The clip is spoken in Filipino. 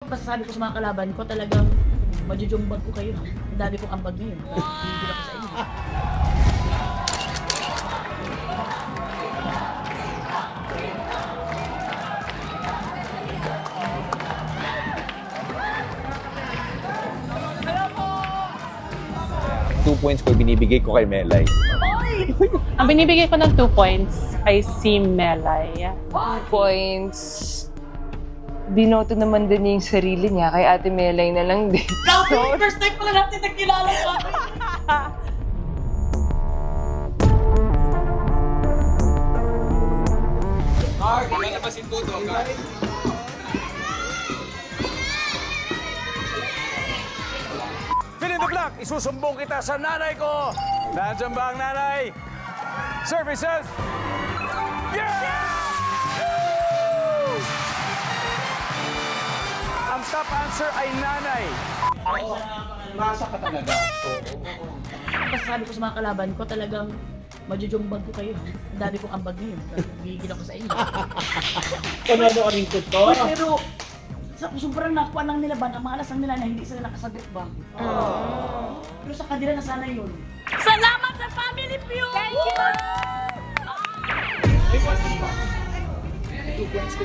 masasabi ko sa mga kalaban ko, talagang majujumbag ko kayo. Ang dami kong ambag ngayon. Hindi ako sa inyo. 2 points ko binibigay ko kay Melay. Ang binibigay ko ng 2 points ay si Melay. 2 points. Binoto naman din niya yung sarili niya, kay Ate Melay na lang din. Grabe, first time pala natin nagkilala ka. Mark, wala na ba si Tuto? Fill in the blank, isusumbong kita sa nanay ko. Nandiyan ba ang nanay? Services! Yeah! Ang top answer ay nanay. Nasa ka talaga. Masasabi ko sa mga kalaban ko, talagang majujumbag ko kayo. Ang dami kong ambag ngayon. Gigil ako sa inyo. Kunwado ka rin ko to. Pero, sobrang nakuha lang nila ba, ang mga alas nila na hindi sila nakasagot ba? Pero sa kanila na sana yun. Salamat sa Family Feud! Thank you! Ay, 2 points ko.